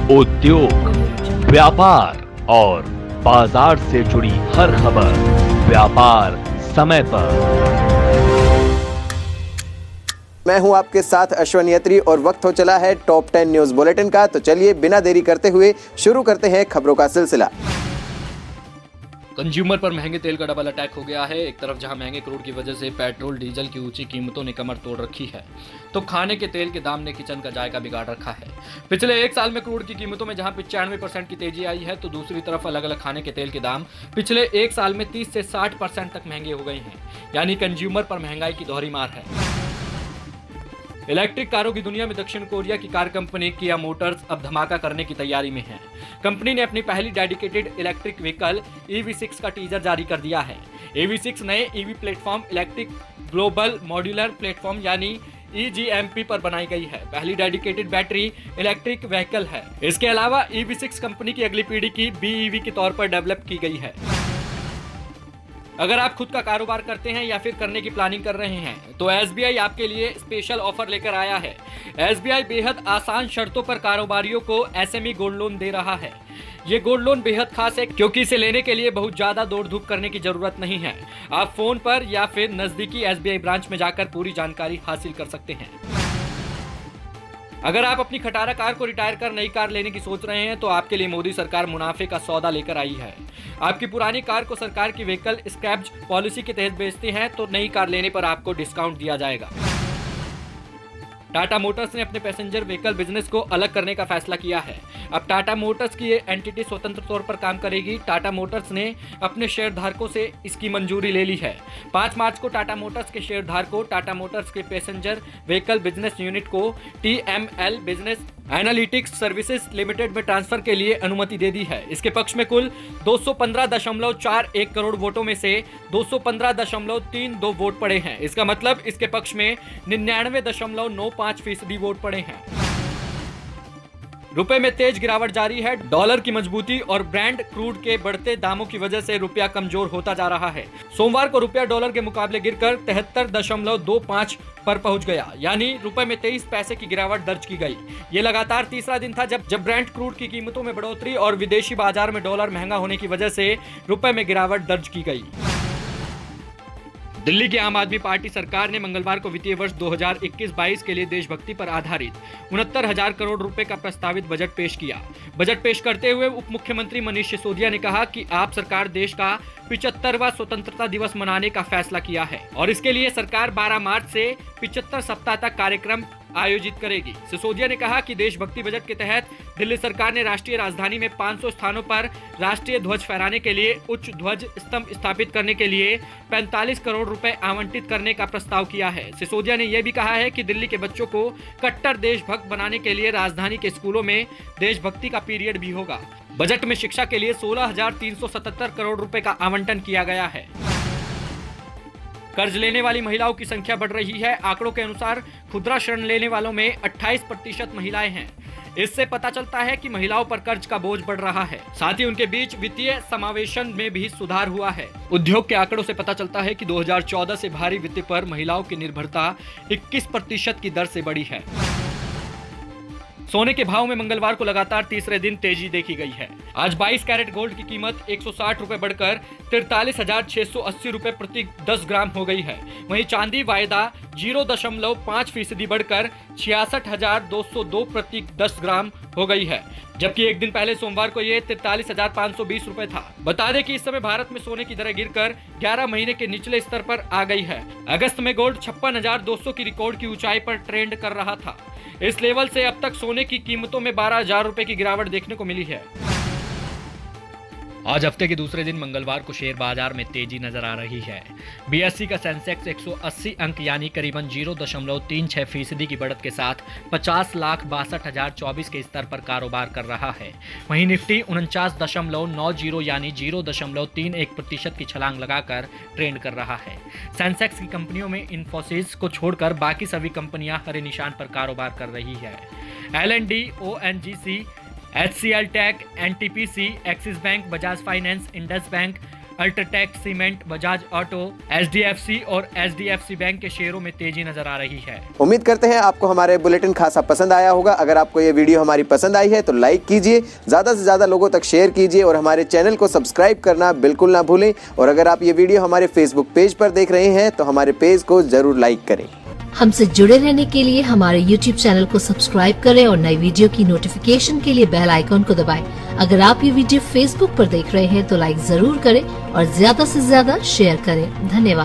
उद्योग, व्यापार और बाजार से जुड़ी हर खबर व्यापार समय पर। मैं हूं आपके साथ अश्विन यत्री और वक्त हो चला है टॉप 10 न्यूज बुलेटिन का। तो चलिए बिना देरी करते हुए शुरू करते हैं खबरों का सिलसिला। कंज्यूमर पर महंगे तेल का डबल अटैक हो गया है। एक तरफ जहां महंगे क्रूड की वजह से पेट्रोल डीजल की ऊंची कीमतों ने कमर तोड़ रखी है, तो खाने के तेल के दाम ने किचन का जायका बिगाड़ रखा है। पिछले एक साल में क्रूड की कीमतों में जहां 95% की तेजी आई है, तो दूसरी तरफ अलग अलग खाने के तेल के दाम पिछले एक साल में 30 से 60% तक महंगे हो गए हैं। यानी कंज्यूमर पर महंगाई की दोहरी मार है। इलेक्ट्रिक कारों की दुनिया में दक्षिण कोरिया की कार कंपनी किया मोटर्स अब धमाका करने की तैयारी में है। कंपनी ने अपनी पहली डेडिकेटेड इलेक्ट्रिक व्हीकल EV6 का टीजर जारी कर दिया है। EV6 नए EV platform electric global modular platform यानी EGMP पर बनाई गई है। पहली डेडिकेटेड बैटरी इलेक्ट्रिक व्हीकल है। इसके अलावा EV6 कंपनी की अगली पीढ़ी की BEV के तौर पर डेवलप की गई है। अगर आप खुद का कारोबार करते हैं या फिर करने की प्लानिंग कर रहे हैं, तो SBI आपके लिए स्पेशल ऑफर लेकर आया है। SBI बेहद आसान शर्तों पर कारोबारियों को SME गोल्ड लोन दे रहा है। ये गोल्ड लोन बेहद खास है क्योंकि इसे लेने के लिए बहुत ज्यादा दौड़ धूप करने की जरूरत नहीं है। आप फोन पर या फिर नजदीकी SBI ब्रांच में जाकर पूरी जानकारी हासिल कर सकते हैं। अगर आप अपनी खटारा कार को रिटायर कर नई कार लेने की सोच रहे हैं, तो आपके लिए मोदी सरकार मुनाफे का सौदा लेकर आई है। आपकी पुरानी कार को सरकार की व्हीकल स्क्रैप पॉलिसी के तहत बेचते हैं, तो नई कार लेने पर आपको डिस्काउंट दिया जाएगा। टाटा मोटर्स ने अपने पैसेंजर व्हीकल बिजनेस को अलग करने का फैसला किया है। अब टाटा मोटर्स की ये एंटिटी स्वतंत्र तौर पर काम करेगी। टाटा मोटर्स ने अपने शेयरधारकों से इसकी मंजूरी ले ली है। 5 मार्च को टाटा मोटर्स के शेयरधारकों टाटा मोटर्स के पैसेंजर व्हीकल बिजनेस यूनिट को TML business analytics services limited में ट्रांसफर के लिए अनुमति दे दी है। इसके पक्ष में कुल 215.41 करोड़ वोटों में से 215.32 वोट पड़े हैं। इसका मतलब इसके पक्ष में 99.95% वोट पड़े हैं। रुपए में तेज गिरावट जारी है। डॉलर की मजबूती और ब्रांड क्रूड के बढ़ते दामों की वजह से रुपया कमजोर होता जा रहा है। सोमवार को रुपया डॉलर के मुकाबले गिरकर 73.25 पर पहुंच गया, यानी रुपए में 23 पैसे की गिरावट दर्ज की गई। ये लगातार तीसरा दिन था जब ब्रांड क्रूड की कीमतों में बढ़ोतरी और विदेशी बाजार में डॉलर महंगा होने की वजह से रुपए में गिरावट दर्ज की गई। दिल्ली की आम आदमी पार्टी सरकार ने मंगलवार को वित्तीय वर्ष 2021-22 के लिए देशभक्ति पर आधारित 69,000 करोड़ रुपए का प्रस्तावित बजट पेश किया। बजट पेश करते हुए उप मुख्यमंत्री मनीष सिसोदिया ने कहा कि आप सरकार देश का 75वां स्वतंत्रता दिवस मनाने का फैसला किया है और इसके लिए सरकार 12 मार्च से 75 सप्ताह तक कार्यक्रम आयोजित करेगी। सिसोदिया ने कहा कि देशभक्ति बजट के तहत दिल्ली सरकार ने राष्ट्रीय राजधानी में 500 स्थानों पर राष्ट्रीय ध्वज फहराने के लिए उच्च ध्वज स्तंभ स्थापित करने के लिए 45 करोड़ रुपए आवंटित करने का प्रस्ताव किया है। सिसोदिया ने यह भी कहा है कि दिल्ली के बच्चों को कट्टर देशभक्त बनाने के लिए राजधानी के स्कूलों में देशभक्ति का पीरियड भी होगा। बजट में शिक्षा के लिए 16,377 करोड़ रुपए का आवंटन किया गया है। कर्ज लेने वाली महिलाओं की संख्या बढ़ रही है। आंकड़ों के अनुसार खुदरा ऋण लेने वालों में 28% महिलाएं हैं। इससे पता चलता है कि महिलाओं पर कर्ज का बोझ बढ़ रहा है। साथ ही उनके बीच वित्तीय समावेशन में भी सुधार हुआ है। उद्योग के आंकड़ों से पता चलता है कि 2014 से भारी वित्त पर महिलाओं की निर्भरता 21% की दर से बढ़ी है। सोने के भाव में मंगलवार को लगातार तीसरे दिन तेजी देखी गई है। आज 22 कैरेट गोल्ड की कीमत 160 रुपए बढ़कर 43,680 रुपए प्रति 10 ग्राम हो गई है। वहीं चांदी वायदा 0.5% बढ़कर 66,202 प्रति 10 ग्राम हो गई है, जबकि एक दिन पहले सोमवार को ये 43,520 रुपए था। बता दें कि इस समय भारत में सोने की दरें गिरकर 11 महीने के निचले स्तर पर आ गई है। अगस्त में गोल्ड 56,200 की रिकॉर्ड की ऊंचाई पर ट्रेंड कर रहा था। इस लेवल से अब तक सोने की कीमतों में 12,000 रुपए की गिरावट देखने को मिली है। आज हफ्ते के दूसरे दिन मंगलवार को शेयर बाजार में तेजी नजर आ रही है। BSE का सेंसेक्स 180 अंक यानी करीबन 0.36% की बढ़त के साथ 50,62,024 के स्तर पर कारोबार कर रहा है। वहीं निफ्टी 49.90 यानी 0.31% की छलांग लगाकर ट्रेंड कर रहा है। सेंसेक्स की कंपनियों में इन्फोसिस को छोड़कर बाकी सभी कंपनियां हरे निशान पर कारोबार कर रही है। L&D, ONGC, HCL tech, NTPC, Axis bank, Bajaj finance, Indus bank, UltraTech cement, Bajaj auto, HDFC और HDFC बैंक के शेयरों में तेजी नजर आ रही है। उम्मीद करते हैं आपको हमारे बुलेटिन खासा पसंद आया होगा। अगर आपको ये वीडियो हमारी पसंद आई है तो लाइक कीजिए, ज्यादा से ज्यादा लोगों तक शेयर कीजिए और हमारे चैनल को सब्सक्राइब करना बिल्कुल ना भूलें। और अगर आप ये वीडियो हमारे फेसबुक पेज पर देख रहे हैं तो हमारे पेज को जरूर लाइक करें। हमसे जुड़े रहने के लिए हमारे YouTube चैनल को सब्सक्राइब करें और नई वीडियो की नोटिफिकेशन के लिए बेल आइकॉन को दबाएं। अगर आप ये वीडियो Facebook पर देख रहे हैं तो लाइक जरूर करें और ज्यादा से ज्यादा शेयर करें। धन्यवाद।